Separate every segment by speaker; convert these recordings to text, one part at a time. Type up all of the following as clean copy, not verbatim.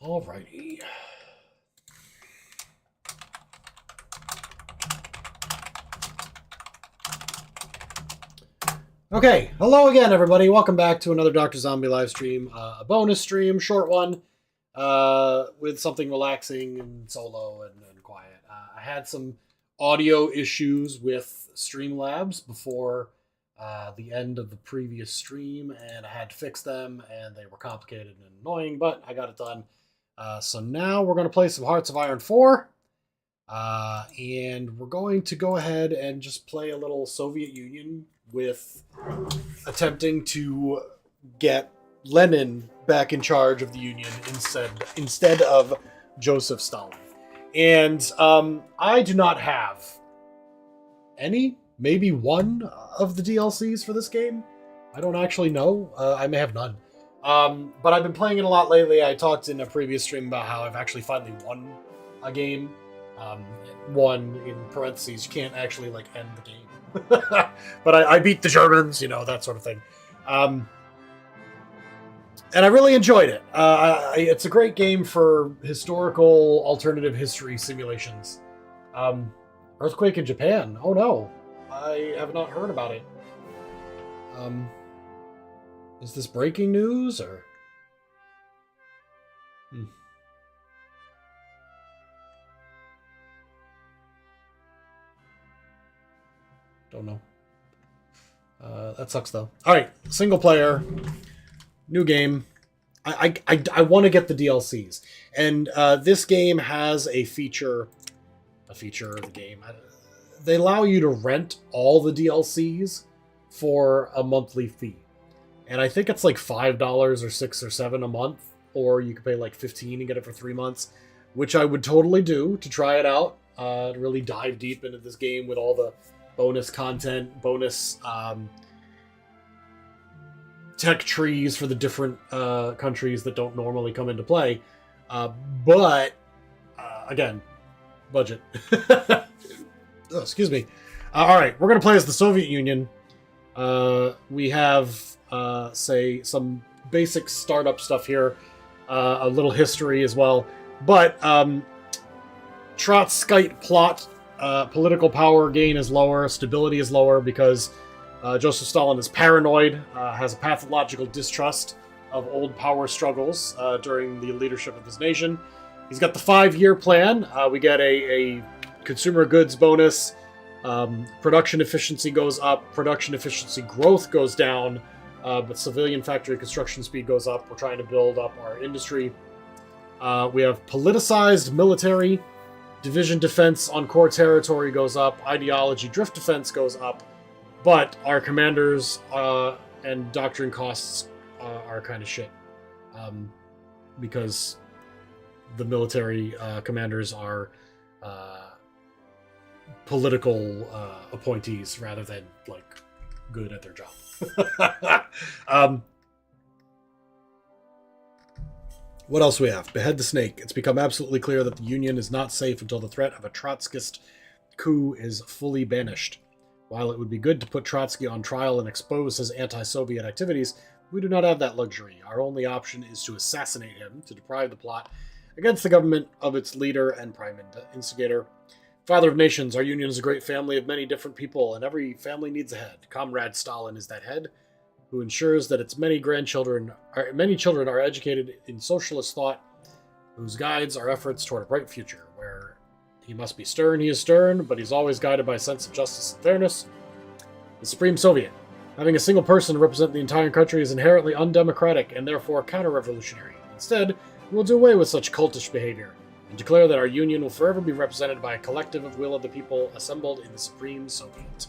Speaker 1: Alrighty. Okay, hello again, everybody. Welcome back to another Doctrzombie live stream. A bonus stream, short one, with something relaxing and solo and quiet. I had some audio issues with Streamlabs before the end of the previous stream, and I had to fix them, and they were complicated and annoying, but I got it done. So now we're going to play some Hearts of Iron 4, and we're going to go ahead and just play a little Soviet Union with attempting to get Lenin back in charge of the Union instead of Joseph Stalin. And I do not have any, maybe one of the DLCs for this game. I don't actually know. I may have none. But I've been playing it a lot lately. I talked in a previous stream about how I've actually finally won a game. Won in parentheses. You can't actually like end the game. But I beat the Germans, you know, that sort of thing. And I really enjoyed it. It's a great game for historical alternative history simulations. Earthquake in Japan. Oh no. I have not heard about it. Is this breaking news or? Don't know. That sucks though. All right, single player, new game. I want to get the DLCs, and this game has a feature of the game. They allow you to rent all the DLCs for a monthly fee, and I think it's like $5 or $6 or $7 a month, or you could pay like $15 and get it for 3 months, which I would totally do to try it out, to really dive deep into this game with all the bonus content, bonus tech trees for the different countries that don't normally come into play. But again, budget. Oh, excuse me. All right, we're going to play as the Soviet Union. We have, say, some basic startup stuff here, a little history as well. But Trotskyite plot. Political power gain is lower, stability is lower because Joseph Stalin is paranoid, has a pathological distrust of old power struggles during the leadership of his nation. He's got the 5-year plan. We get a consumer goods bonus. Production efficiency goes up. Production efficiency growth goes down. But civilian factory construction speed goes up. We're trying to build up our industry. We have politicized military. Division defense on core territory goes up. Ideology drift defense goes up. But our commanders and doctrine costs are kind of shit. Because the military commanders are political appointees rather than, like, good at their job. What else do we have? Behead the snake. It's become absolutely clear that the Union is not safe until the threat of a Trotskyist coup is fully banished. While it would be good to put Trotsky on trial and expose his anti-Soviet activities, we do not have that luxury. Our only option is to assassinate him, to deprive the plot against the government of its leader and prime instigator. Father of nations, our Union is a great family of many different people, and every family needs a head. Comrade Stalin is that head, who ensures that its many children are educated in socialist thought, whose guides our efforts toward a bright future. Where he must be stern, he is stern, but he's always guided by a sense of justice and fairness. The Supreme Soviet. Having a single person represent the entire country is inherently undemocratic and therefore counter-revolutionary. Instead, we will do away with such cultish behavior and declare that our Union will forever be represented by a collective of will of the people assembled in the Supreme Soviet.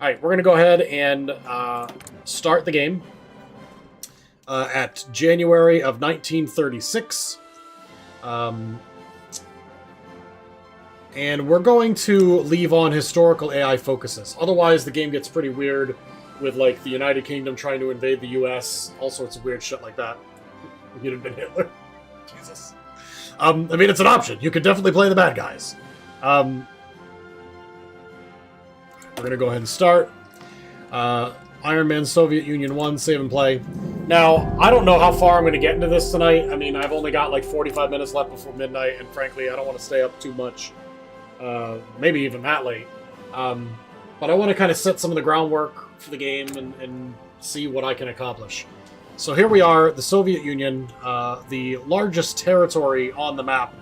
Speaker 1: Alright, we're going to go ahead and start the game at January of 1936. And we're going to leave on historical AI focuses. Otherwise, the game gets pretty weird with, like, the United Kingdom trying to invade the US, all sorts of weird shit like that. You'd have been Hitler. Jesus. I mean, it's an option. You could definitely play the bad guys. We're going to go ahead and start. Iron Man Soviet Union 1, save and play. Now, I don't know how far I'm going to get into this tonight. I mean, I've only got like 45 minutes left before midnight, and frankly, I don't want to stay up too much. Maybe even that late. But I want to kind of set some of the groundwork for the game and see what I can accomplish. So here we are, the Soviet Union, the largest territory on the map.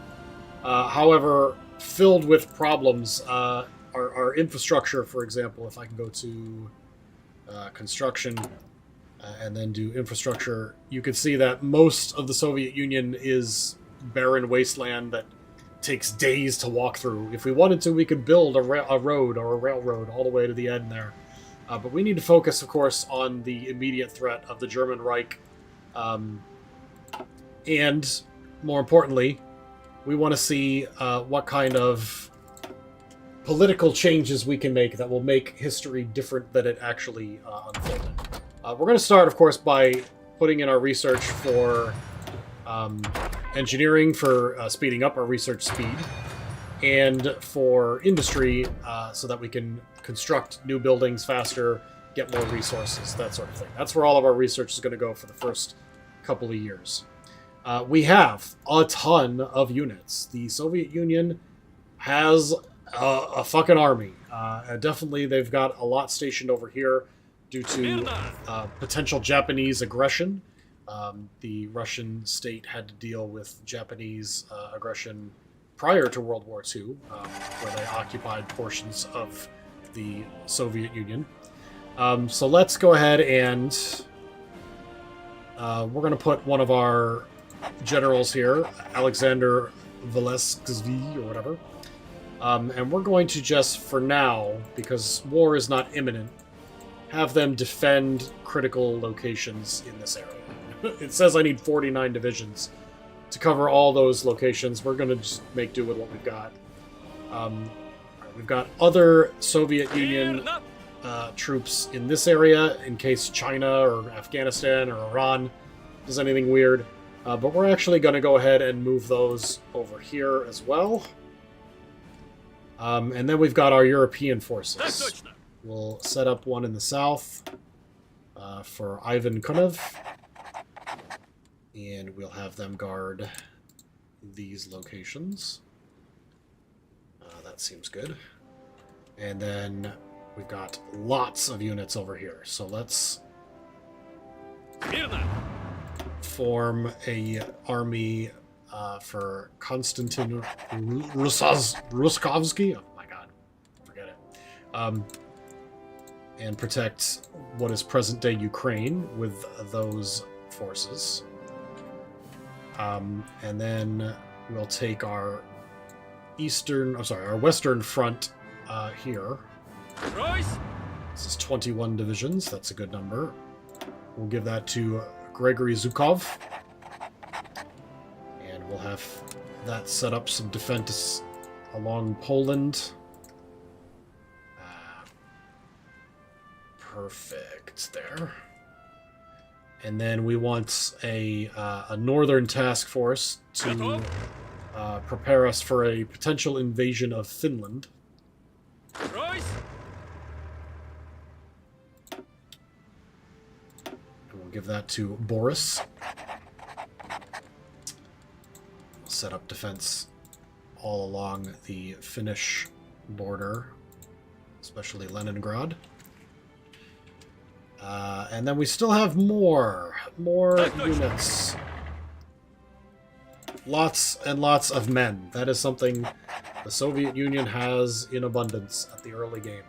Speaker 1: However, filled with problems. Our infrastructure, for example, if I can go to construction and then do infrastructure, you can see that most of the Soviet Union is barren wasteland that takes days to walk through. If we wanted to, we could build a road or a railroad all the way to the end there. But we need to focus, of course, on the immediate threat of the German Reich. And, more importantly, we want to see what kind of political changes we can make that will make history different than it actually unfolded. We're going to start, of course, by putting in our research for engineering, for speeding up our research speed, and for industry, so that we can construct new buildings faster, get more resources, that sort of thing. That's where all of our research is going to go for the first couple of years. We have a ton of units. The Soviet Union has a fucking army. Definitely, they've got a lot stationed over here due to potential Japanese aggression. The Russian state had to deal with Japanese aggression prior to World War II, where they occupied portions of the Soviet Union. So let's go ahead and we're going to put one of our generals here, Alexander Velesky or whatever. And we're going to just, for now, because war is not imminent, have them defend critical locations in this area. It says I need 49 divisions to cover all those locations. We're going to just make do with what we've got. We've got other Soviet Union troops in this area in case China or Afghanistan or Iran does anything weird. But we're actually going to go ahead and move those over here as well. And then we've got our European forces. We'll set up one in the south for Ivan Kunov. And we'll have them guard these locations. That seems good. And then we've got lots of units over here. So let's form a army for Konstantin Ruskovsky. Oh my god, forget it. And protect what is present-day Ukraine with those forces. And then we'll take our our western front here. This is 21 divisions. That's a good number. We'll give that to Gregory Zhukov. And we'll have that set up some defense along Poland. Perfect there. And then we want a northern task force to prepare us for a potential invasion of Finland. And we'll give that to Boris. We'll set up defense all along the Finnish border, especially Leningrad. And then we still have more units. Lots and lots of men. That is something the Soviet Union has in abundance at the early game.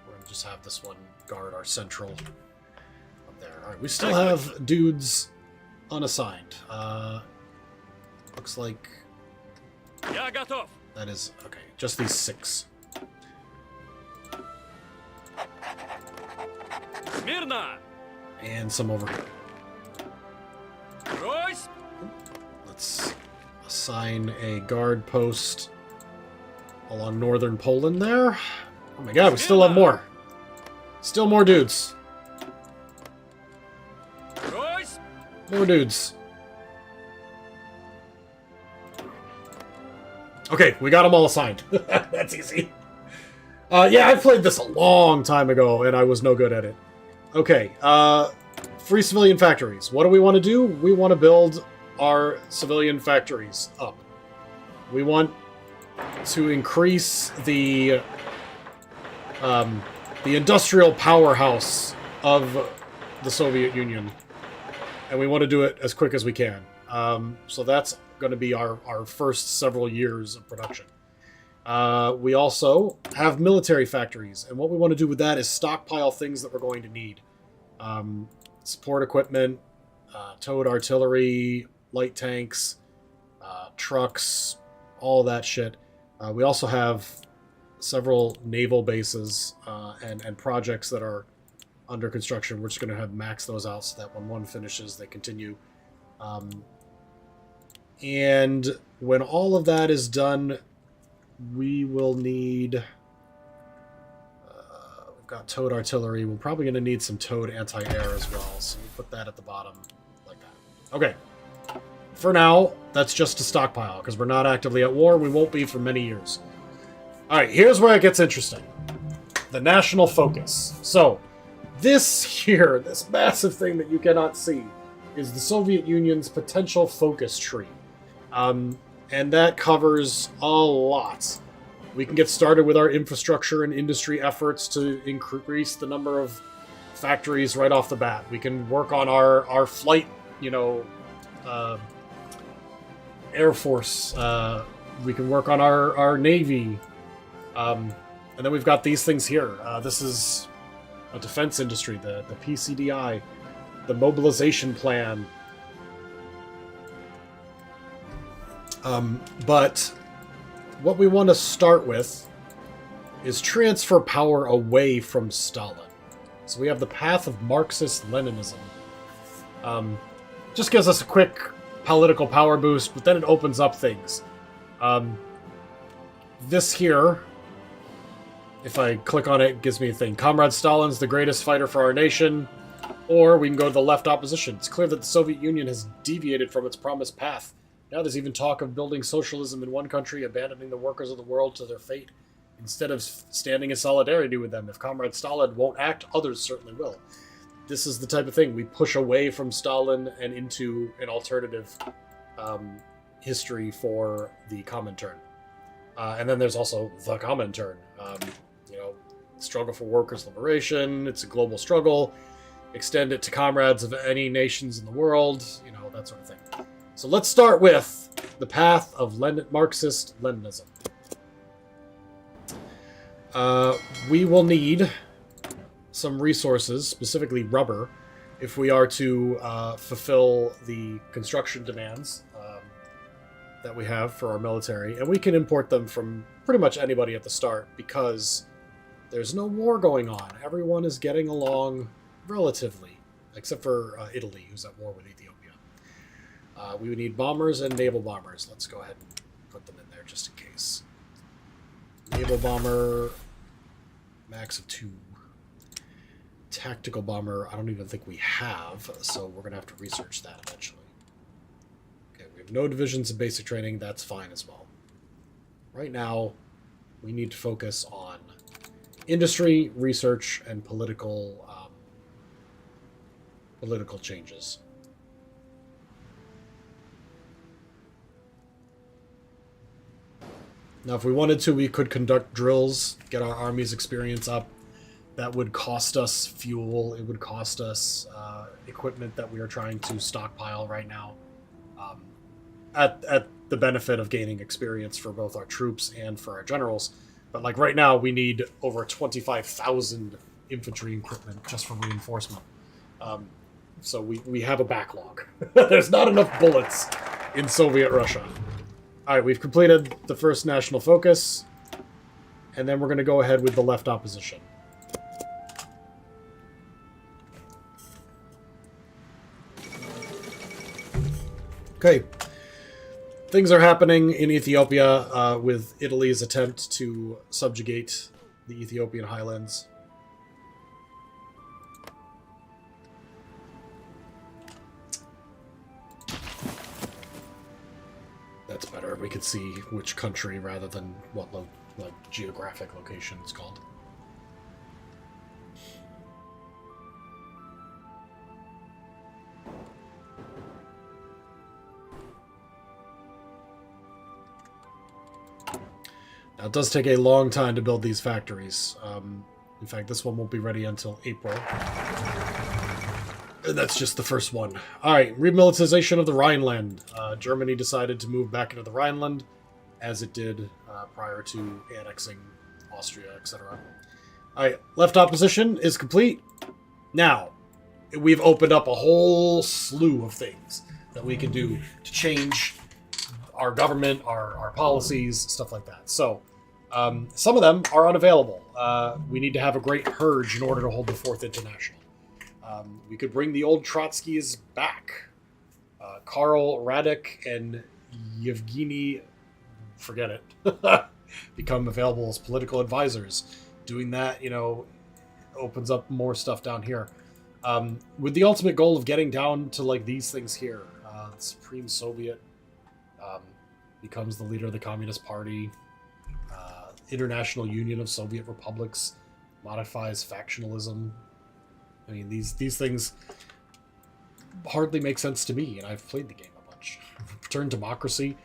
Speaker 1: We're going to just have this one guard our central up there. Alright, we still have dudes unassigned. Looks like that is... okay, just these 6. And some over here. Let's assign a guard post along northern Poland there. Oh my god, we still have more. Still more dudes. More dudes. Okay, we got them all assigned. That's easy. Yeah, I played this a long time ago, and I was no good at it. Okay, free civilian factories. What do we want to do? We want to build our civilian factories up. We want to increase the industrial powerhouse of the Soviet Union, and we want to do it as quick as we can. So that's going to be our first several years of production. We also have military factories, and what we want to do with that is stockpile things that we're going to need. Support equipment, towed artillery, light tanks, trucks, all that shit. We also have several naval bases and projects that are under construction. We're just going to have max those out so that when one finishes, they continue. And when all of that is done, we will need... we've got towed artillery. We're probably going to need some towed anti-air as well, so we'll put that at the bottom like that. Okay. For now, that's just a stockpile, because we're not actively at war. We won't be for many years. Alright, here's where it gets interesting. The national focus. So, this here, this massive thing that you cannot see, is the Soviet Union's potential focus tree. And that covers a lot. We can get started with our infrastructure and industry efforts to increase the number of factories right off the bat. We can work on our flight, Air Force. We can work on our Navy. And then we've got these things here. This is a defense industry, the PCDI, the mobilization plan. But what we want to start with is transfer power away from Stalin. So we have the path of Marxist-Leninism. Just gives us a quick political power boost, but then it opens up things. This here, if I click on it, it gives me a thing. Comrade Stalin's the greatest fighter for our nation. Or we can go to the left opposition. It's clear that the Soviet Union has deviated from its promised path. Now there's even talk of building socialism in one country, abandoning the workers of the world to their fate, instead of standing in solidarity with them. If Comrade Stalin won't act, others certainly will. This is the type of thing we push away from Stalin and into an alternative history for the Comintern. And then there's also the Comintern. Struggle for workers' liberation. It's a global struggle. Extend it to comrades of any nations in the world. That sort of thing. So let's start with the path of Marxist-Leninism. We will need some resources, specifically rubber, if we are to fulfill the construction demands that we have for our military. And we can import them from pretty much anybody at the start because there's no war going on. Everyone is getting along relatively, except for Italy, who's at war with Ethiopia. We would need bombers and naval bombers. Let's go ahead and put them in there just in case. Naval bomber, max of 2. Tactical bomber, I don't even think we have, so we're going to have to research that eventually. Okay, we have no divisions in basic training. That's fine as well. Right now, we need to focus on industry, research, and political changes. Now, if we wanted to, we could conduct drills, get our army's experience up. That would cost us fuel. It would cost us equipment that we are trying to stockpile right now, at the benefit of gaining experience for both our troops and for our generals. But like right now, we need over 25,000 infantry equipment just for reinforcement. So we have a backlog. There's not enough bullets in Soviet Russia. All right, we've completed the first national focus, and then we're going to go ahead with the left opposition. Okay, things are happening in Ethiopia with Italy's attempt to subjugate the Ethiopian highlands. That's better. We could see which country rather than what geographic location it's called. Now, it does take a long time to build these factories. In fact, this one won't be ready until April. And that's just the first one. Alright, remilitarization of the Rhineland. Germany decided to move back into the Rhineland, as it did prior to annexing Austria, etc. Alright, left opposition is complete. Now, we've opened up a whole slew of things that we can do to change our government, our policies, stuff like that. So, some of them are unavailable. We need to have a great purge in order to hold the Fourth International. We could bring the old Trotskys back. Karl Radek and Yevgeny, forget it, become available as political advisors. Doing that, opens up more stuff down here. With the ultimate goal of getting down to like these things here. The Supreme Soviet becomes the leader of the Communist Party. International Union of Soviet Republics modifies factionalism. I mean, these things hardly make sense to me, and I've played the game a bunch. Return democracy,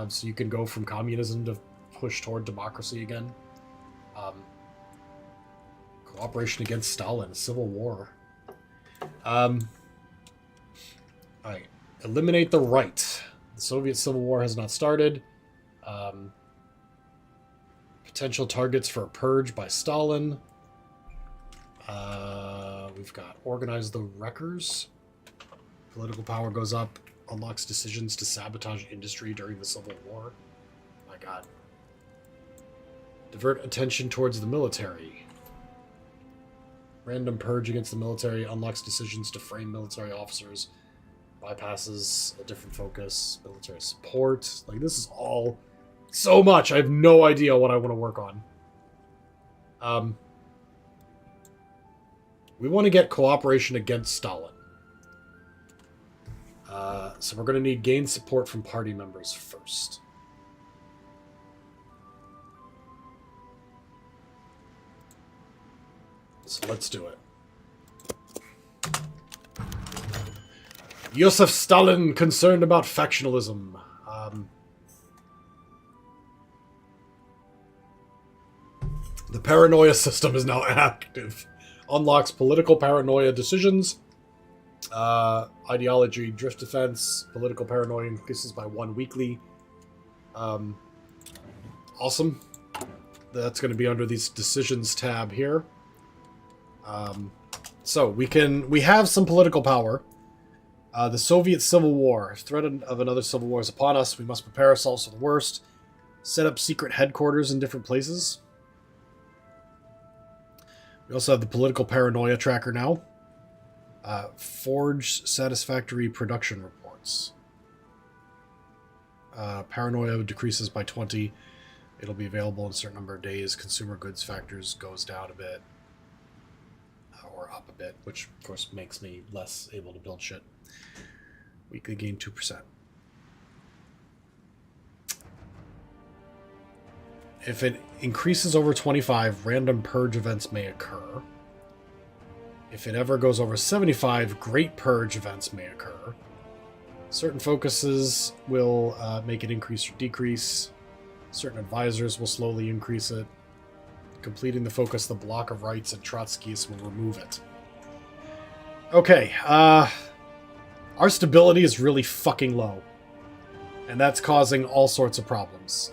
Speaker 1: so you can go from communism to push toward democracy again. Cooperation against Stalin, civil war. Alright. Eliminate the right. The Soviet Civil War has not started. Potential targets for a purge by Stalin. We've got organize the wreckers. Political power goes up. Unlocks decisions to sabotage industry during the Civil War. My god. Divert attention towards the military. Random purge against the military. Unlocks decisions to frame military officers. Bypasses a different focus. Military support. Like, this is all so much. I have no idea what I want to work on. We want to get cooperation against Stalin. So we're going to need gain support from party members first. So let's do it. Joseph Stalin concerned about factionalism. The paranoia system is now active. Unlocks political paranoia decisions. Ideology drift defense. Political paranoia increases by 1 weekly. Awesome. That's going to be under these decisions tab here. So we have some political power. The Soviet Civil War. Threat of another civil war is upon us. We must prepare ourselves for the worst. Set up secret headquarters in different places. We also have the political paranoia tracker now. Forge satisfactory production reports. Paranoia decreases by 20. It'll be available in a certain number of days. Consumer goods factors goes down a bit. Or up a bit, which of course makes me less able to build shit. Weekly gain 2%. If it increases over 25, random purge events may occur. If it ever goes over 75, great purge events may occur. Certain focuses will make it increase or decrease. Certain advisors will slowly increase it. Completing the focus, the block of rights and Trotskyists will remove it. Okay, our stability is really fucking low. And that's causing all sorts of problems.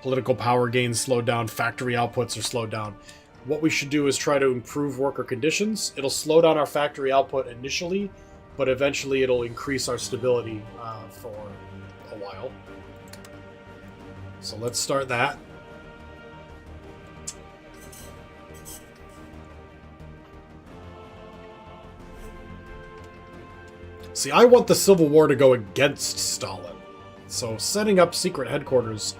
Speaker 1: Political power gains slowed down, factory outputs are slowed down. What we should do is try to improve worker conditions. It'll slow down our factory output initially, but eventually it'll increase our stability for a while. So let's start that. See, I want the Civil War to go against Stalin. So setting up secret headquarters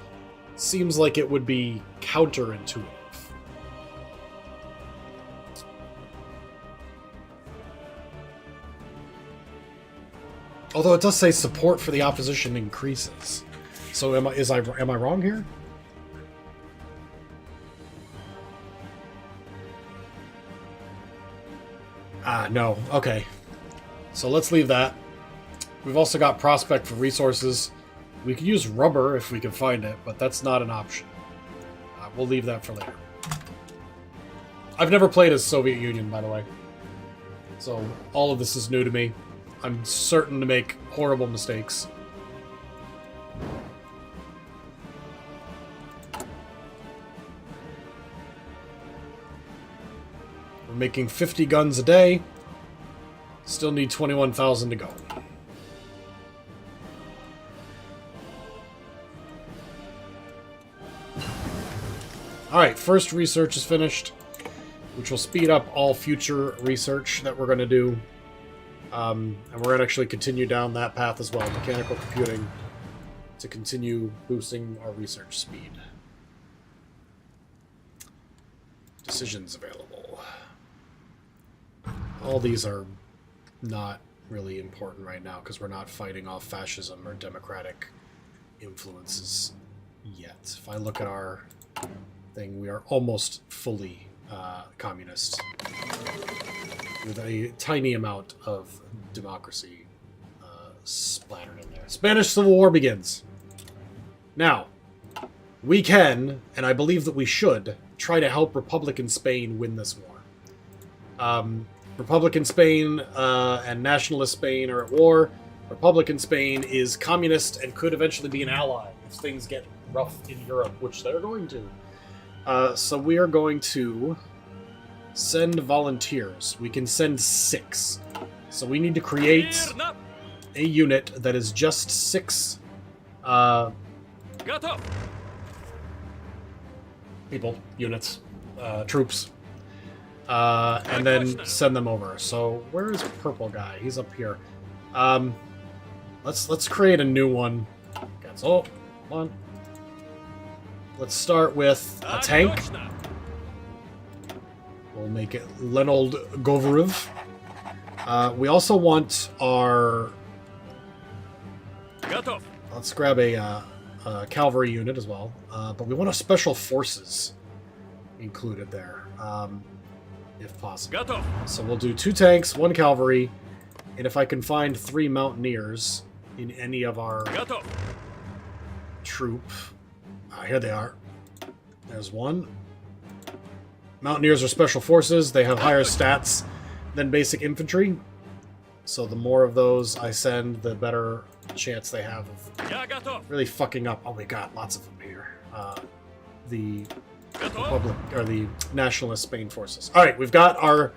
Speaker 1: seems like it would be counterintuitive. Although it does say support for the opposition increases. So am I wrong here? No. Okay. So let's leave that. We've also got prospect for resources. We could use rubber if we can find it, but that's not an option. We'll leave that for later. I've never played as Soviet Union, by the way. So all of this is new to me. I'm certain to make horrible mistakes. We're making 50 guns a day. Still need 21,000 to go. Alright, first research is finished, which will speed up all future research that we're going to do. And we're going to actually continue down that path as well, mechanical computing, to continue boosting our research speed. Decisions available. All these are not really important right now because we're not fighting off fascism or democratic influences yet. If I look at our thing, we are almost fully communist, with a tiny amount of democracy splattered in there. Spanish Civil War begins. Now, we can, and I believe that we should, try to help Republican Spain win this war. Republican Spain and Nationalist Spain are at war. Republican Spain is communist and could eventually be an ally if things get rough in Europe, which they're going to. So we are going to send volunteers. We can send 6. So we need to create a unit that is just 6 people, units, troops, and then send them over. So where is purple guy? He's up here. Let's create a new one. Oh, come on. Let's start with a tank. We'll make it Leonid Govorov. We also want our... Let's grab a cavalry unit as well. But we want our special forces included there, if possible. So we'll do 2 tanks, 1 cavalry, and if I can find 3 mountaineers in any of our troop... here they are. There's 1. Mountaineers are special forces. They have higher stats than basic infantry. So the more of those I send, the better chance they have of really fucking up. Oh, we got lots of them here. The Republic, or the Nationalist Spain forces. All right, we've got our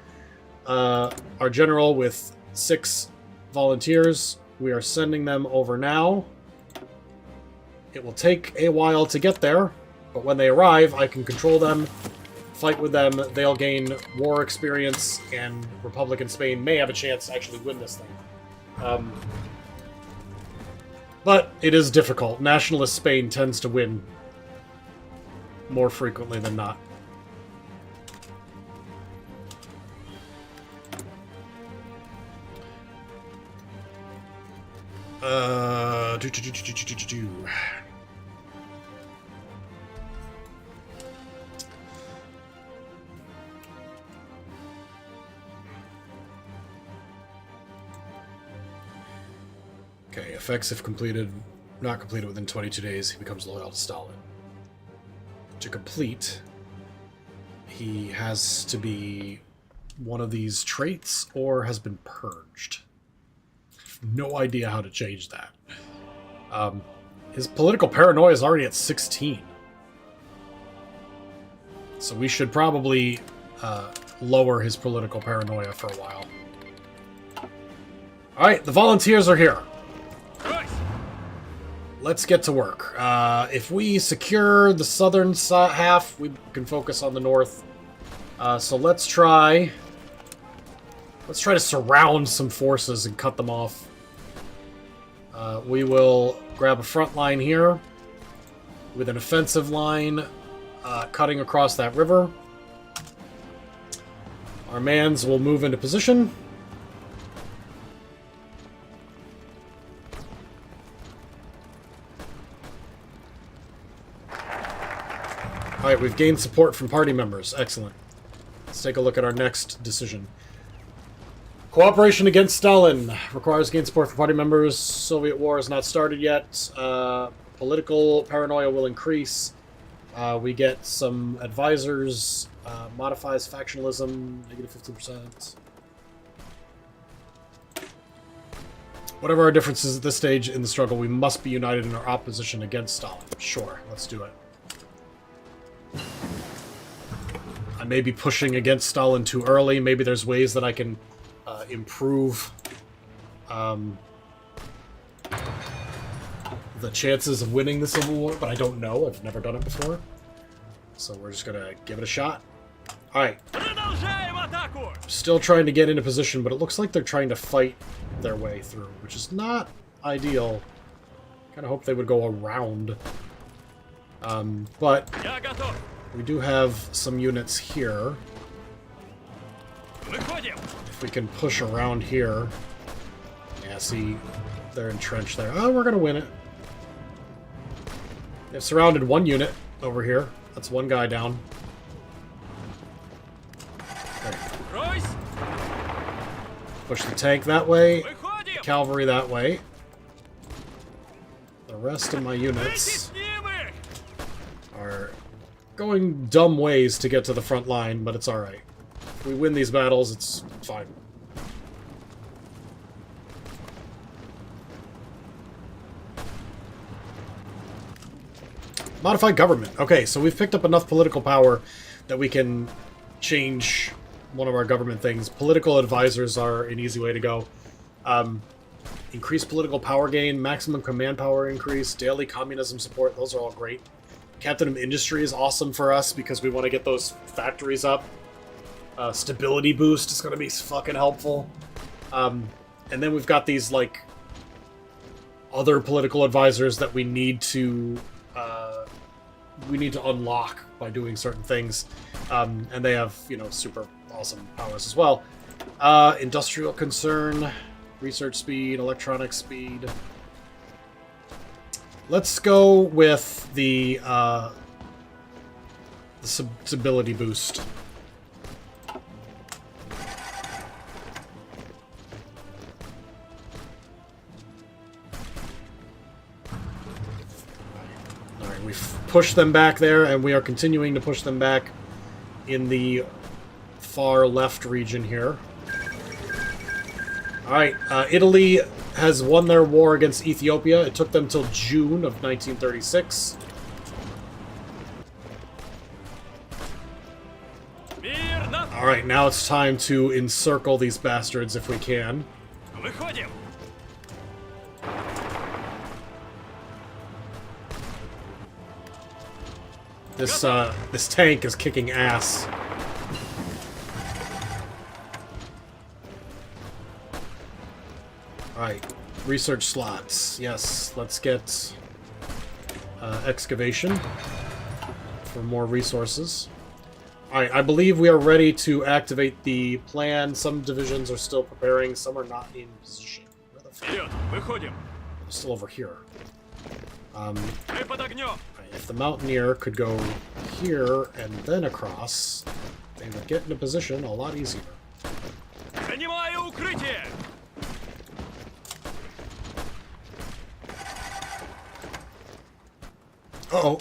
Speaker 1: general with 6 volunteers. We are sending them over now. It will take a while to get there, but when they arrive, I can control them, fight with them, they'll gain war experience, and Republican Spain may have a chance to actually win this thing. But it is difficult. Nationalist Spain tends to win more frequently than not. Okay, effects if not completed within 22 days, he becomes loyal to Stalin. To complete, he has to be one of these traits or has been purged. No idea how to change that. His political paranoia is already at 16. So we should probably lower his political paranoia for a while. Alright, the volunteers are here. Let's get to work. If we secure the southern half, we can focus on the north. So let's try to surround some forces and cut them off. We will grab a front line here with an offensive line cutting across that river. Our mans will move into position. Alright, we've gained support from party members. Excellent. Let's take a look at our next decision. Cooperation against Stalin requires gain support from party members. Soviet war has not started yet. Political paranoia will increase. We get some advisors. Modifies factionalism, negative 15%. Whatever our differences at this stage in the struggle, we must be united in our opposition against Stalin. Sure, let's do it. I may be pushing against Stalin too early. Maybe there's ways that I can improve the chances of winning the Civil War, but I don't know. I've never done it before. So we're just going to give it a shot. Alright. Still trying to get into position, but it looks like they're trying to fight their way through, which is not ideal. Kind of hope they would go around. But we do have some units here. If we can push around here. Yeah, see, they're entrenched there. Oh, we're going to win it. They've surrounded one unit over here. That's one guy down. Okay. Push the tank that way. Cavalry that way. The rest of my units are going dumb ways to get to the front line, but it's alright. If we win these battles, it's fine. Modified government. Okay, so we've picked up enough political power that we can change one of our government things. Political advisors are an easy way to go. Increased political power gain, maximum command power increase, daily communism support, those are all great. Captain of Industry is awesome for us because we want to get those factories up. Stability boost is going to be fucking helpful. And then we've got these, like, other political advisors that we need to unlock by doing certain things. And they have, you know, super awesome powers as well. Industrial concern, research speed, electronic speed. Let's go with the stability boost. Alright, we've pushed them back there, and we are continuing to push them back in the far left region here. Alright, Italy has won their war against Ethiopia. It took them till June of 1936. Alright, now it's time to encircle these bastards if we can. This tank is kicking ass. Alright, research slots. Yes, let's get excavation for more resources. Alright, I believe we are ready to activate the plan. Some divisions are still preparing, some are not in position. Where the fuck? They're still over here. If the Mountaineer could go here and then across, they would get into position a lot easier. Uh-oh.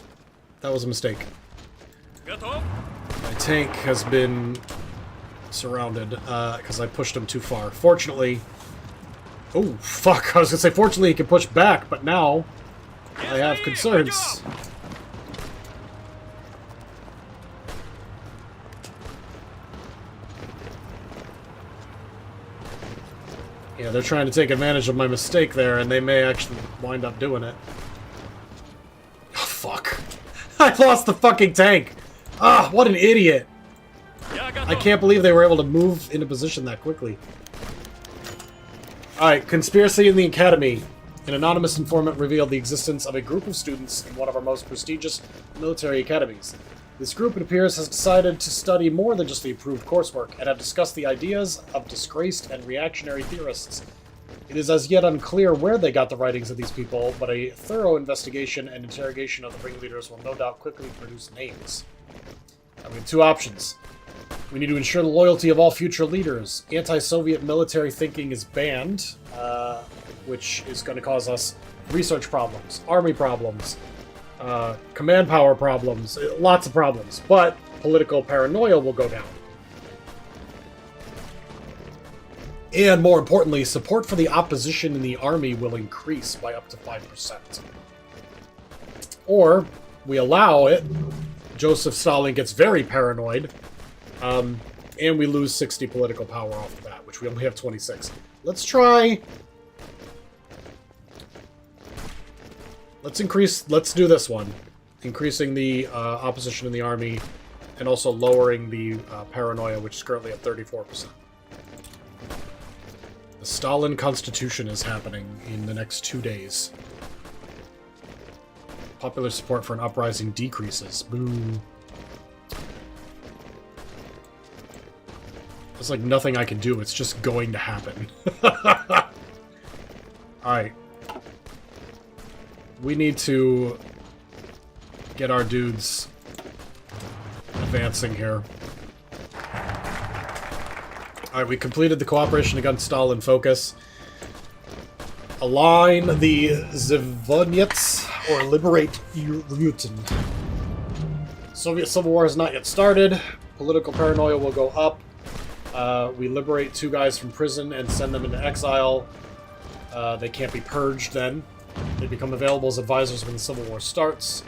Speaker 1: That was a mistake. My tank has been surrounded, because I pushed him too far. Fortunately... Oh, fuck! I was gonna say, fortunately he can push back, but now... I have concerns. Yeah, they're trying to take advantage of my mistake there, and they may actually wind up doing it. Oh, fuck. I lost the fucking tank! Ah, what an idiot! I can't believe they were able to move into position that quickly. Alright, conspiracy in the academy. An anonymous informant revealed the existence of a group of students in one of our most prestigious military academies. This group, it appears, has decided to study more than just the approved coursework, and have discussed the ideas of disgraced and reactionary theorists. It is as yet unclear where they got the writings of these people, but a thorough investigation and interrogation of the ringleaders will no doubt quickly produce names. We have two options. We need to ensure the loyalty of all future leaders. Anti-Soviet military thinking is banned, which is going to cause us research problems, army problems, command power problems, lots of problems. But political paranoia will go down. And more importantly, support for the opposition in the army will increase by up to 5%. Or we allow it. Joseph Stalin gets very paranoid. And we lose 60 political power off the bat, which we only have 26. Let's try... Let's do this one. Increasing the opposition in the army, and also lowering the paranoia, which is currently at 34%. The Stalin Constitution is happening in the next 2 days. Popular support for an uprising decreases. Boo. There's like nothing I can do. It's just going to happen. Alright. We need to get our dudes advancing here. Alright, we completed the cooperation against Stalin focus. Align the Zivoniets or liberate Rutan. Soviet Civil War has not yet started. Political paranoia will go up. We liberate 2 guys from prison and send them into exile. They can't be purged then. They become available as advisors when the Civil War starts.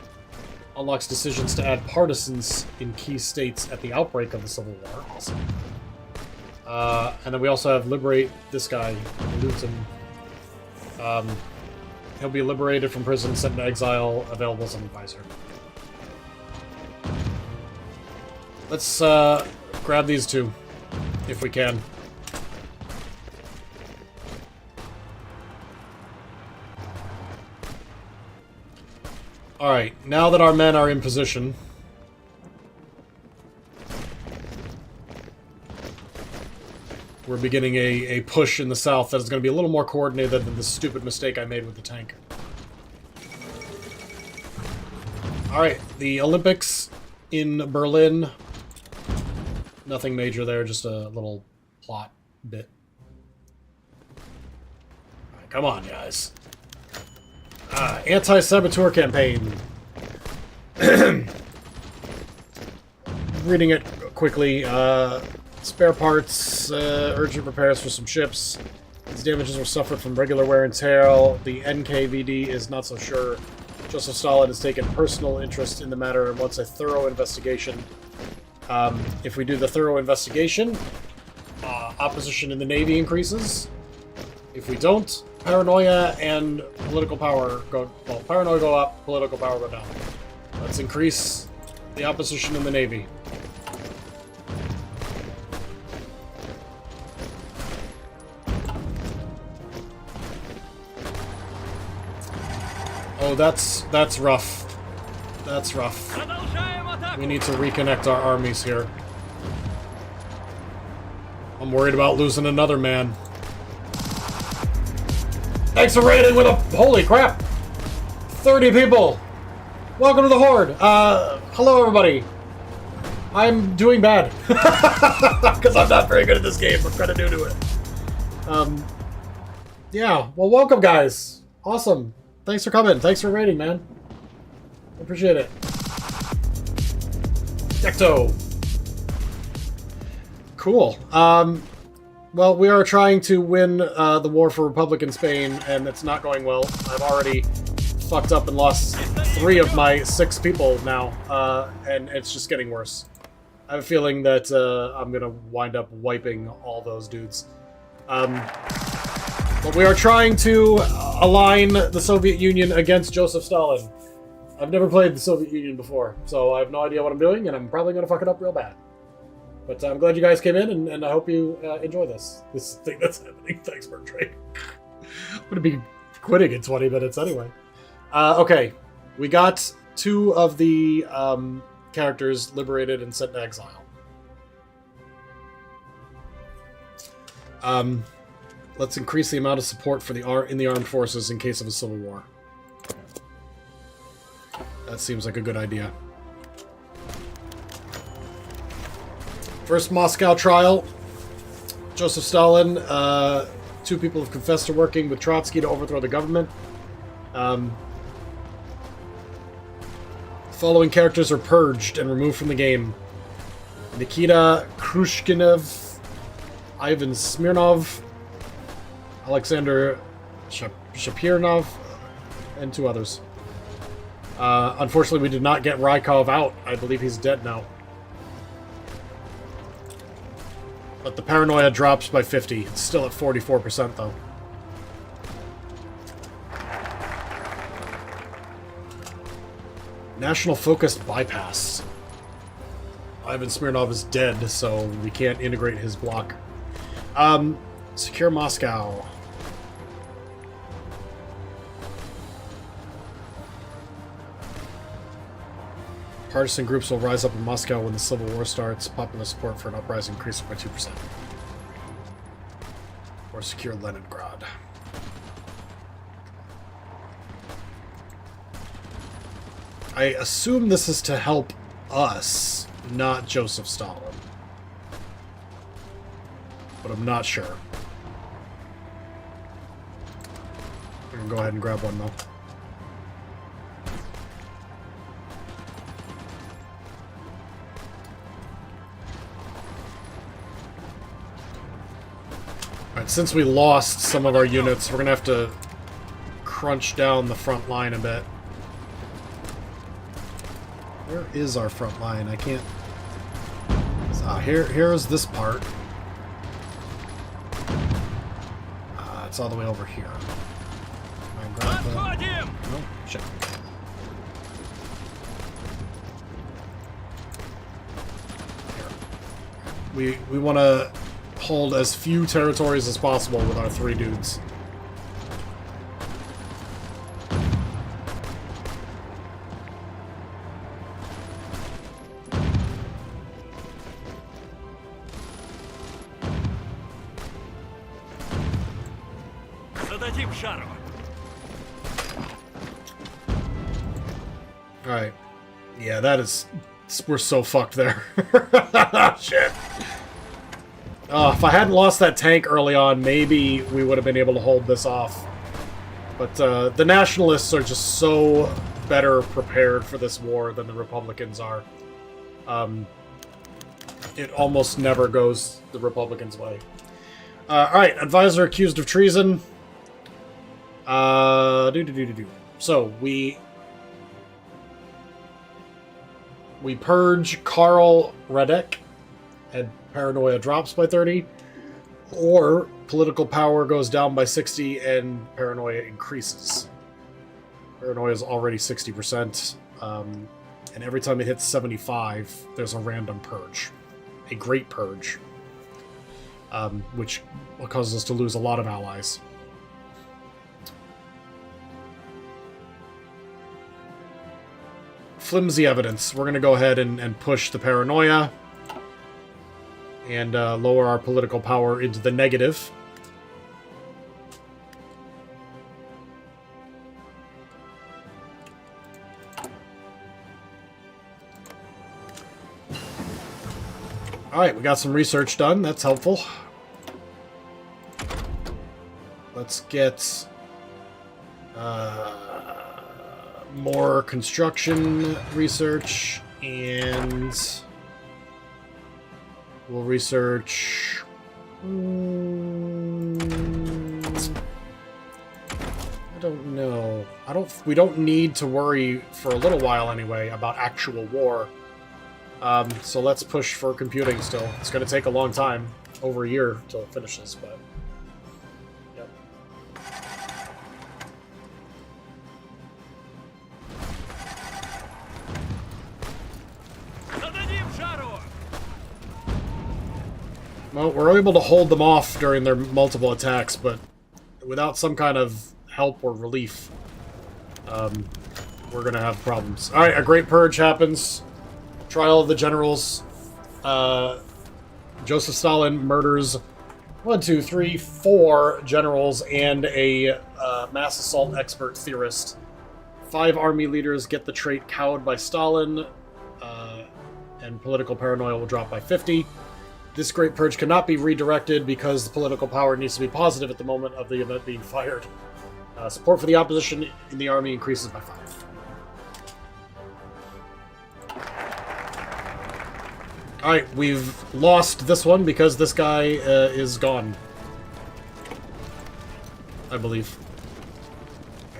Speaker 1: Unlocks decisions to add partisans in key states at the outbreak of the Civil War. Awesome. And then we also have liberate this guy, Luton. He'll be liberated from prison, sent into exile, available as an advisor. Let's grab these 2, if we can. Alright, now that our men are in position... we're beginning a push in the south that is going to be a little more coordinated than the stupid mistake I made with the tank. Alright, the Olympics in Berlin. Nothing major there, just a little plot bit. Alright, come on, guys. Anti-saboteur campaign. Reading it quickly. Spare parts, urgent repairs for some ships. These damages were suffered from regular wear and tear. The NKVD is not so sure. Joseph Stalin has taken personal interest in the matter and wants a thorough investigation. If we do the thorough investigation, opposition in the Navy increases. If we don't, paranoia and political power go... well, paranoia go up, political power go down. Let's increase the opposition in the Navy. Oh, that's rough. That's rough. We need to reconnect our armies here. I'm worried about losing another man. Thanks for raiding with a... holy crap! 30 people! Welcome to the Horde! Hello everybody! I'm doing bad. Because I'm not very good at this game. What can I do to it? Yeah, well welcome guys. Awesome. Thanks for coming. Thanks for raiding, man. Appreciate it. Decto. Cool. Well, we are trying to win the war for Republican Spain, and it's not going well. I've already fucked up and lost 3 of my 6 people now, and it's just getting worse. I have a feeling that I'm going to wind up wiping all those dudes. But we are trying to align the Soviet Union against Joseph Stalin. I've never played the Soviet Union before, so I have no idea what I'm doing, and I'm probably going to fuck it up real bad. But I'm glad you guys came in, and I hope you enjoy this thing that's happening. Thanks, Bertrand. I'm going to be quitting in 20 minutes anyway. Okay, we got 2 of the characters liberated and sent to exile. Let's increase the amount of support for in the armed forces in case of a civil war. That seems like a good idea. First Moscow trial. Joseph Stalin. 2 people have confessed to working with Trotsky to overthrow the government. Following characters are purged and removed from the game: Nikita Khrushchev, Ivan Smirnov, Alexander Shapirnov, and 2 others. Unfortunately, we did not get Rykov out. I believe he's dead now. But the paranoia drops by 50. It's still at 44%, though. National Focused Bypass. Ivan Smirnov is dead, so we can't integrate his block. Secure Moscow. Partisan groups will rise up in Moscow when the civil war starts. Popular support for an uprising increases by 2%. Or secure Leningrad. I assume this is to help us, not Joseph Stalin. But I'm not sure. I'm gonna go ahead and grab one, though. Alright, since we lost some of our units, we're gonna have to crunch down the front line a bit. Where is our front line? I can't... here's this part. It's all the way over here. Oh, shit. Here. We want to hold as few territories as possible with our 3 dudes. Alright. Yeah, that is... We're so fucked there. Shit. If I hadn't lost that tank early on, maybe we would have been able to hold this off. But the Nationalists are just so better prepared for this war than the Republicans are. It almost never goes the Republicans' way. Alright, advisor accused of treason. So, we purge Karl Radek, and paranoia drops by 30, or political power goes down by 60 and paranoia increases. Paranoia is already 60%, and every time it hits 75, there's a random purge. A great purge, which causes us to lose a lot of allies. Flimsy evidence. We're going to go ahead and push the paranoia and lower our political power into the negative. Alright, we got some research done. That's helpful. Let's get more construction research, and we'll research... I don't know. We don't need to worry for a little while anyway about actual war. So let's push for computing still. It's going to take a long time, over a year, till it finishes, but... Yep. Well, we're able to hold them off during their multiple attacks, but without some kind of help or relief, we're going to have problems. Alright, a great purge happens. Trial of the generals. Joseph Stalin murders 4 generals and a mass assault expert theorist. 5 army leaders get the trait cowed by Stalin, and political paranoia will drop by 50. This Great Purge cannot be redirected because the political power needs to be positive at the moment of the event being fired. Support for the opposition in the army increases by 5. Alright, we've lost this one because this guy is gone. I believe.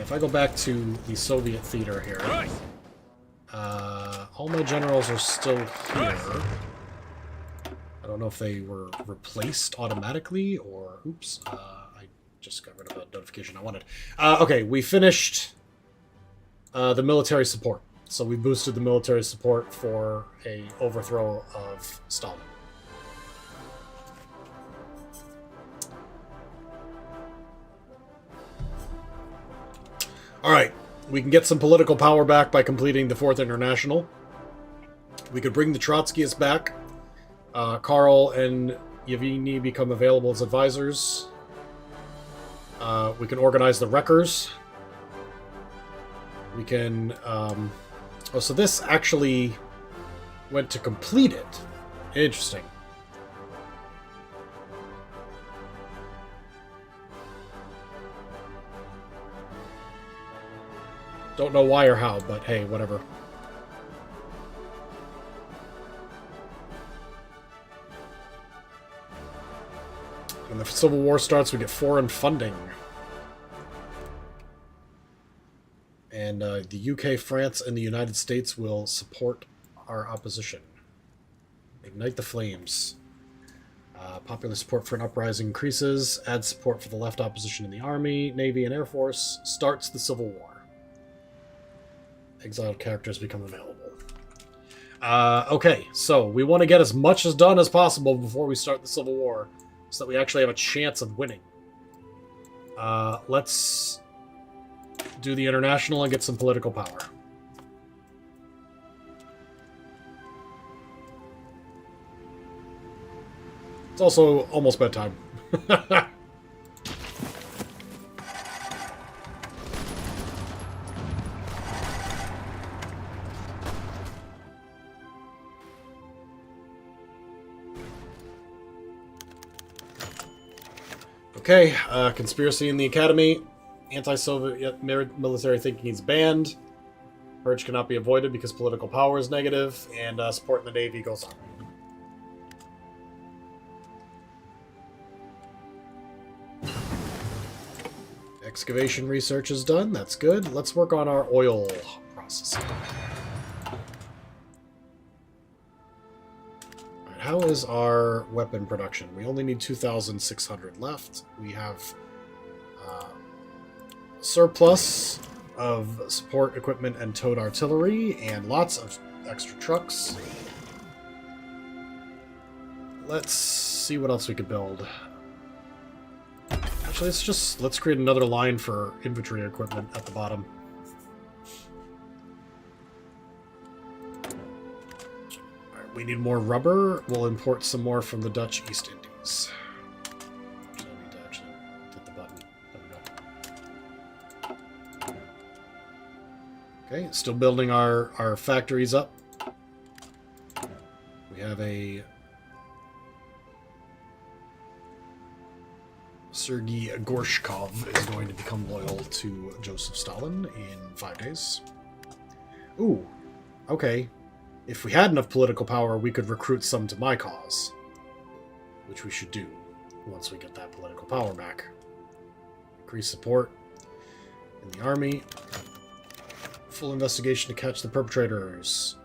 Speaker 1: If I go back to the Soviet theater here, all my generals are still here. I don't know if they were replaced automatically or... Oops, I just got rid of a notification I wanted. Okay, we finished the military support. So we boosted the military support for a overthrow of Stalin. Alright, we can get some political power back by completing the Fourth International. We could bring the Trotskyists back. Karl and Yevgeny become available as advisors. We can organize the Wreckers. We can... Oh, so this actually went to complete it. Interesting. Don't know why or how, but hey, whatever. When the Civil War starts, we get foreign funding. And the UK, France, and the United States will support our opposition. Ignite the flames. Popular support for an uprising increases. Add support for the left opposition in the Army, Navy, and Air Force. Starts the Civil War. Exiled characters become available. Okay, so we want to get as much as done as possible before we start the Civil War, so that we actually have a chance of winning. Let's do the international and get some political power. It's also almost bedtime. Okay, conspiracy in the academy. Anti-Soviet military thinking is banned. Purge cannot be avoided because political power is negative, and support in the Navy goes on. Excavation research is done. That's good. Let's work on our oil processing. Alright, how is our weapon production? We only need 2,600 left. We have surplus of support equipment and towed artillery, and lots of extra trucks. Let's see what else we could build. Actually, let's create another line for infantry equipment at the bottom. Alright, we need more rubber. We'll import some more from the Dutch East Indies. I need to actually hit the button. There we go. Okay, still building our factories up. We have a Sergei Gorshkov is going to become loyal to Joseph Stalin in 5 days. Ooh, okay. If we had enough political power, we could recruit some to my cause. Which we should do once we get that political power back. Increase support in the army. Full investigation to catch the perpetrators.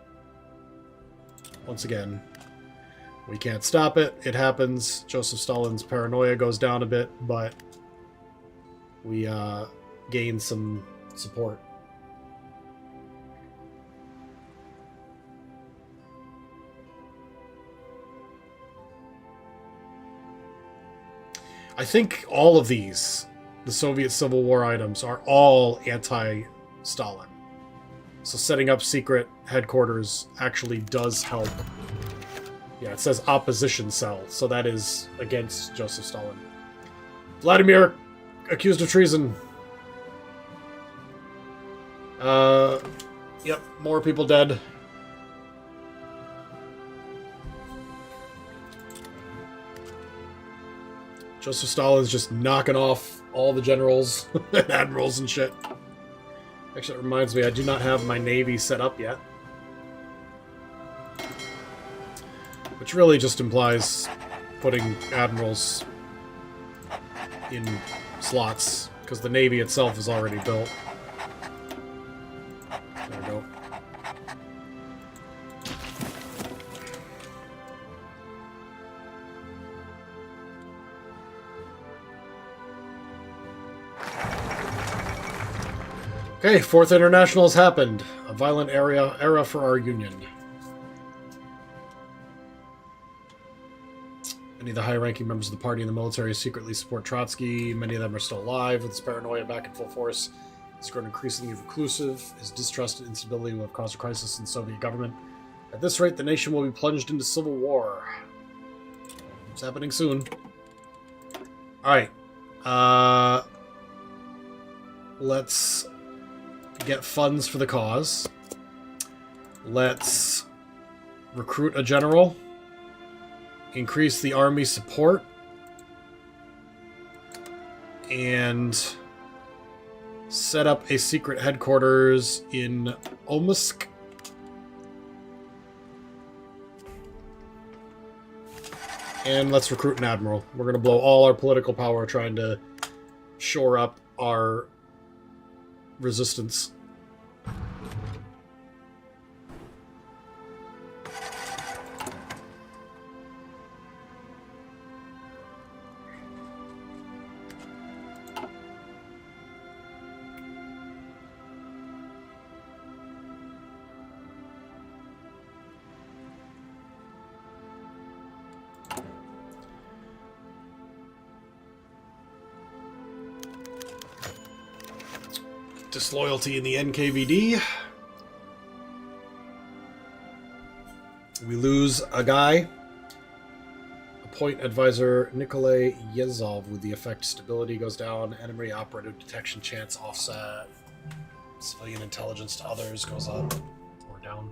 Speaker 1: Once again, we can't stop it. It happens. Joseph Stalin's paranoia goes down a bit, but we gain some support. I think all of these, the Soviet Civil War items, are all anti-Stalin. So setting up secret headquarters actually does help. Yeah, it says opposition cell, so that is against Joseph Stalin. Vladimir, accused of treason. Yep, more people dead. Joseph Stalin's just knocking off all the generals and admirals and shit. Actually, it reminds me, I do not have my navy set up yet. Which really just implies putting admirals in slots, because the navy itself is already built. There we go. Okay, Fourth International has happened. A violent era for our Union. Many of the high-ranking members of the party and the military secretly support Trotsky. Many of them are still alive, with his paranoia back in full force. He's grown increasingly reclusive. His distrust and instability will have caused a crisis in the Soviet government. At this rate, the nation will be plunged into civil war. It's happening soon. Alright. Let's get funds for the cause. Let's recruit a general. Increase the army support. And set up a secret headquarters in Omsk. And let's recruit an admiral. We're going to blow all our political power trying to shore up our resistance. Disloyalty in the NKVD. We lose a guy. Appoint advisor Nikolay Yezov with the effect stability goes down, enemy operative detection chance offset, civilian intelligence to others goes up or down.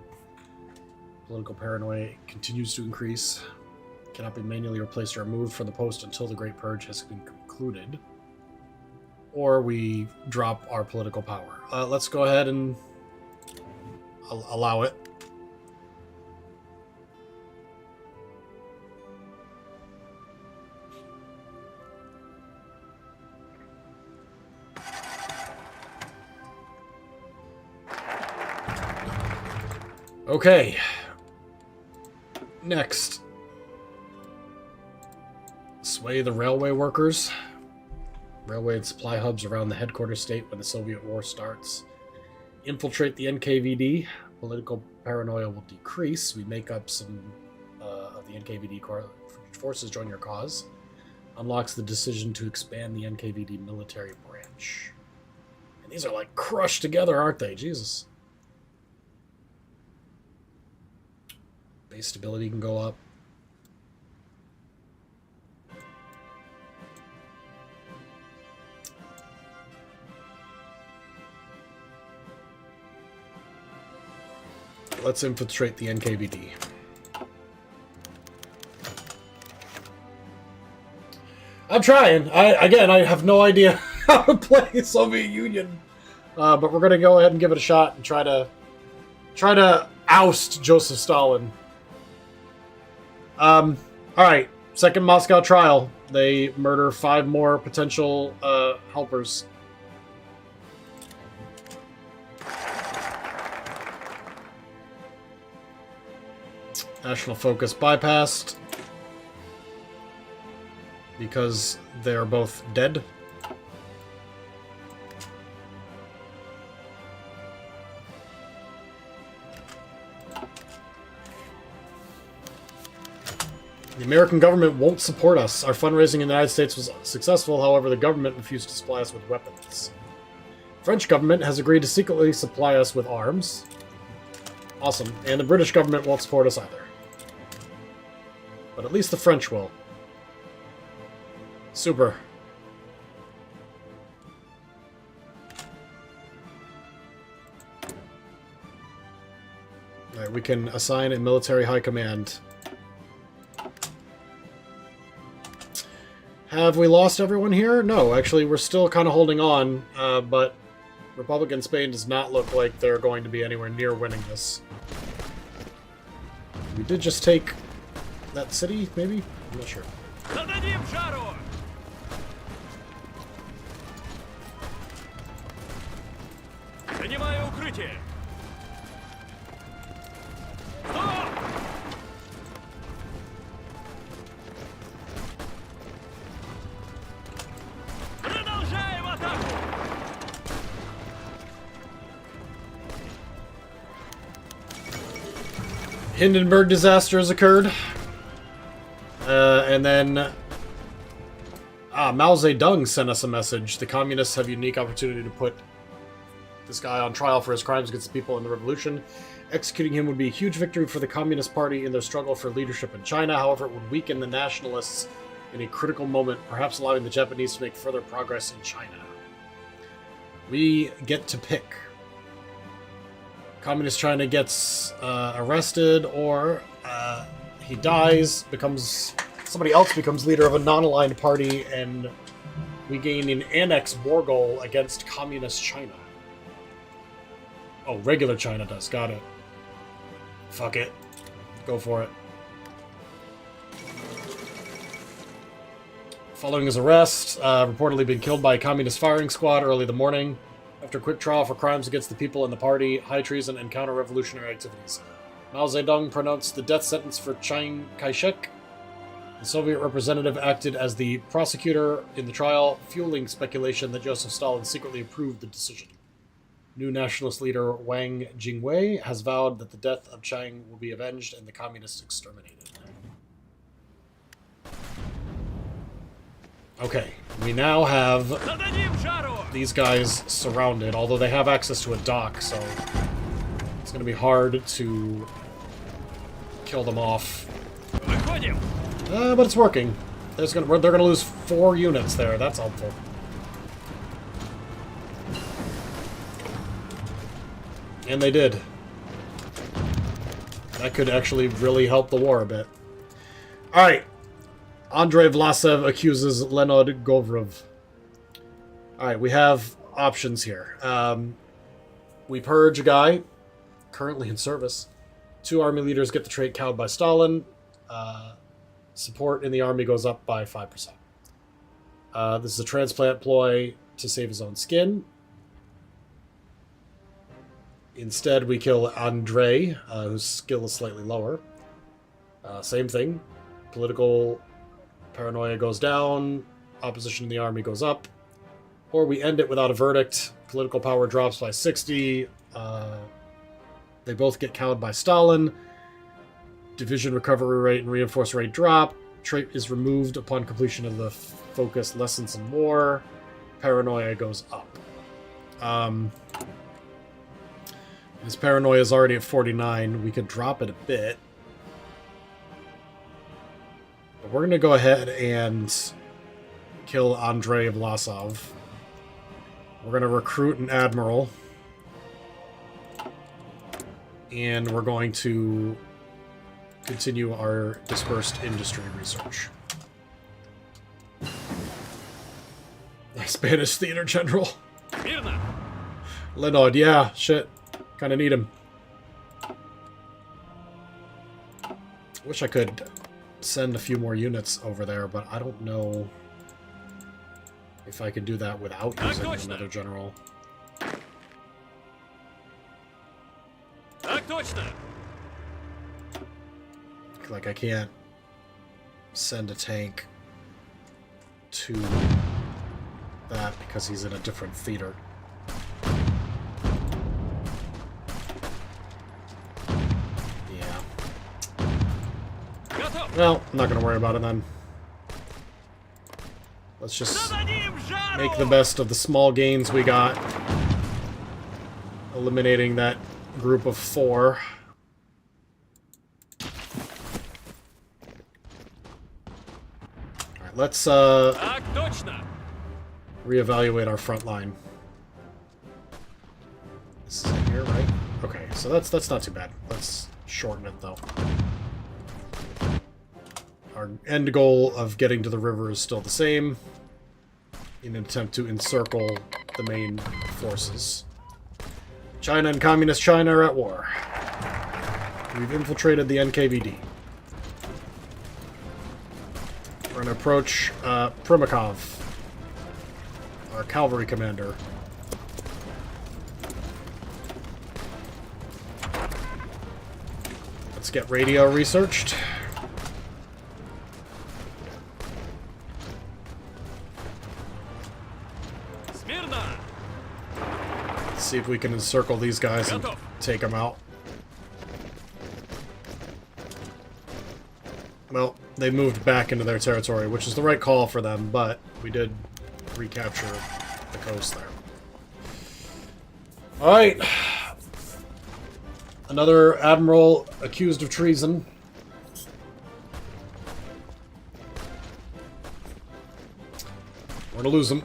Speaker 1: Political paranoia continues to increase. Cannot be manually replaced or removed from the post until the Great Purge has been concluded. Or we drop our political power. Let's go ahead and allow it. Okay. Next. Sway the railway workers. Railway and supply hubs around the headquarters state when the Soviet war starts. Infiltrate the NKVD. Political paranoia will decrease. We make up some of the NKVD forces join your cause. Unlocks the decision to expand the NKVD military branch. And these are like crushed together, aren't they? Jesus. Base stability can go up. Let's infiltrate the NKVD. I'm trying. I have no idea how to play Soviet Union, but we're gonna go ahead and give it a shot and try to oust Joseph Stalin. All right. Second Moscow trial. They murder 5 more potential helpers. National focus bypassed because they are both dead. The American government won't support us. Our fundraising in the United States was successful, however, the government refused to supply us with weapons. French government has agreed to secretly supply us with arms. Awesome. And the British government won't support us either. But at least the French will. Super. Alright, we can assign a military high command. Have we lost everyone here? No, actually, we're still kind of holding on, but Republican Spain does not look like they're going to be anywhere near winning this. We did just take that city, maybe? I'm not sure. Hindenburg disaster has occurred. And then Mao Zedong sent us a message. The communists have a unique opportunity to put this guy on trial for his crimes against the people in the revolution. Executing him would be a huge victory for the Communist Party in their struggle for leadership in China. However, it would weaken the nationalists in a critical moment, perhaps allowing the Japanese to make further progress in China. We get to pick. Communist China gets arrested, or he dies, somebody else becomes leader of a non-aligned party, and we gain an annex war goal against Communist China. Oh, regular China does. Got it. Fuck it. Go for it. Following his arrest, reportedly been killed by a communist firing squad early the morning. After a quick trial for crimes against the people and the party, high treason, and counter-revolutionary activities. Mao Zedong pronounced the death sentence for Chiang Kai-shek. The Soviet representative acted as the prosecutor in the trial, fueling speculation that Joseph Stalin secretly approved the decision. New nationalist leader Wang Jingwei has vowed that the death of Chiang will be avenged and the communists exterminated. Okay, we now have these guys surrounded, although they have access to a dock, so it's going to be hard to kill them off. But it's working. They're going to lose 4 units there. That's helpful. And they did. That could actually really help the war a bit. Alright. Andrei Vlasev accuses Leonid Govrov. Alright, we have options here. We purge a guy currently in service. 2 army leaders get the trait cowed by Stalin. Support in the army goes up by 5%. This is a transplant ploy to save his own skin. Instead, we kill Andrei, whose skill is slightly lower. Same thing. Political paranoia goes down. Opposition in the army goes up. Or we end it without a verdict. Political power drops by 60. They both get cowed by Stalin. Division recovery rate and reinforce rate drop. Trait is removed upon completion of the focus lessons in war. Paranoia goes up. His paranoia is already at 49. We could drop it a bit. But we're going to go ahead and kill Andrei Vlasov. We're going to recruit an admiral. And we're going to continue our dispersed industry research. Spanish Theater General. Leonid, yeah, shit. Kind of need him. Wish I could send a few more units over there, but I don't know if I can do that without using another general. Like, I can't send a tank to that because he's in a different theater. Well, I'm not going to worry about it then. Let's just make the best of the small gains we got. Eliminating that group of 4. Alright, let's reevaluate our front line. This is in here, right? Okay, so that's not too bad. Let's shorten it though. Our end goal of getting to the river is still the same, in an attempt to encircle the main forces. China and Communist China are at war. We've infiltrated the NKVD. We're going to approach Primakov, our cavalry commander. Let's get radio researched. Let's see if we can encircle these guys and take them out. Well, they moved back into their territory, which is the right call for them, but we did recapture the coast there. Alright. Another admiral accused of treason. We're gonna lose him.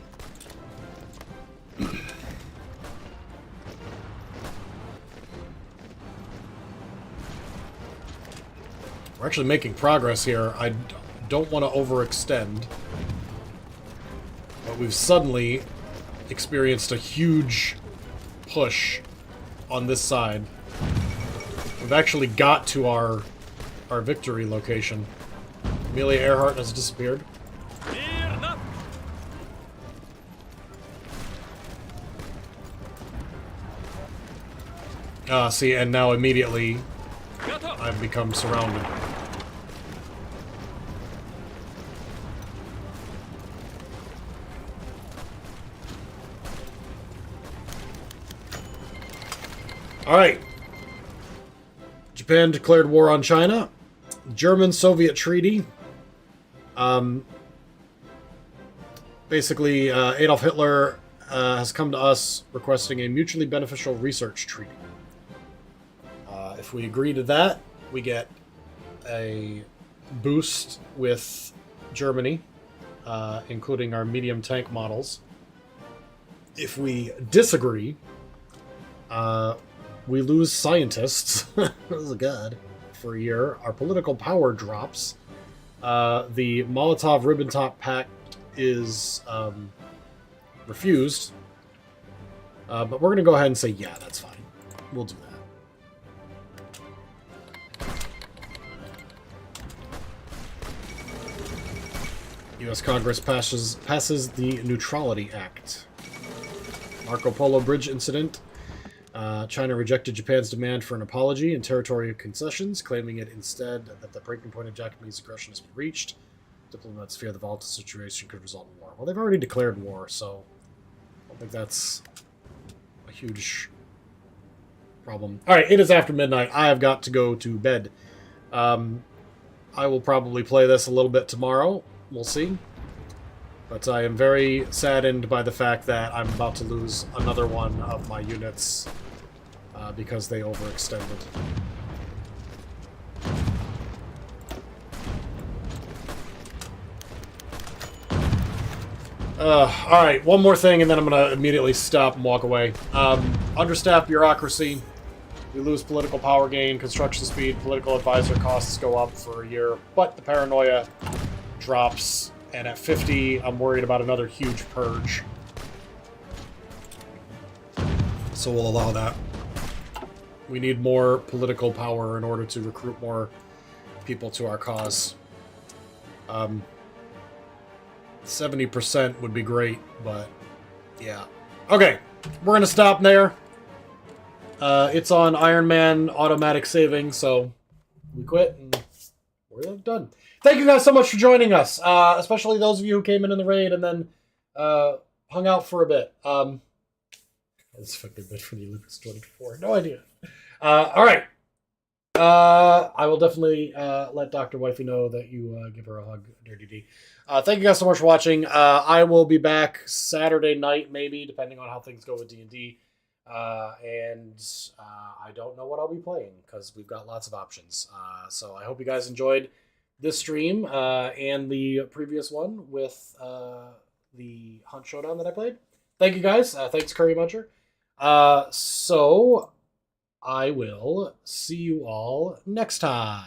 Speaker 1: We're actually making progress here. I don't want to overextend, but we've suddenly experienced a huge push on this side. We've actually got to our victory location. Amelia Earhart has disappeared. See, and now immediately I've become surrounded. Alright. Japan declared war on China. German-Soviet treaty. Basically, Adolf Hitler has come to us requesting a mutually beneficial research treaty. If we agree to that, we get a boost with Germany, including our medium tank models. If we disagree, we lose scientists. Oh god. For a year. Our political power drops. The Molotov-Ribbentrop Pact is refused. But we're going to go ahead and say, yeah, that's fine. We'll do that. U.S. Congress passes the Neutrality Act. Marco Polo Bridge incident. China rejected Japan's demand for an apology and territorial concessions, claiming it instead that the breaking point of Japanese aggression has been reached. Diplomats fear the volatile situation could result in war. Well, they've already declared war, so I don't think that's a huge problem. Alright, it is after midnight. I have got to go to bed. I will probably play this a little bit tomorrow. We'll see. But I am very saddened by the fact that I'm about to lose another one of my units because they overextended. Alright, one more thing and then I'm going to immediately stop and walk away. Understaffed bureaucracy. We lose political power gain, construction speed, political advisor costs go up for a year, but the paranoia drops. And at 50, I'm worried about another huge purge. So we'll allow that. We need more political power in order to recruit more people to our cause. 70% would be great, but yeah. Okay, we're going to stop there. It's on Iron Man automatic saving, so we quit and we're done. Thank you guys so much for joining us, especially those of you who came in the raid and then hung out for a bit. That's fucking bit for the Olympics 24. No idea. All right. I will definitely let Dr. Wifey know that you give her a hug, Dirty D. Thank you guys so much for watching. I will be back Saturday night, maybe, depending on how things go with D&D. And I don't know what I'll be playing, because we've got lots of options. So I hope you guys enjoyed this stream and the previous one with the Hunt Showdown that I played. Thank you guys. Thanks, Curry Muncher. So I will see you all next time.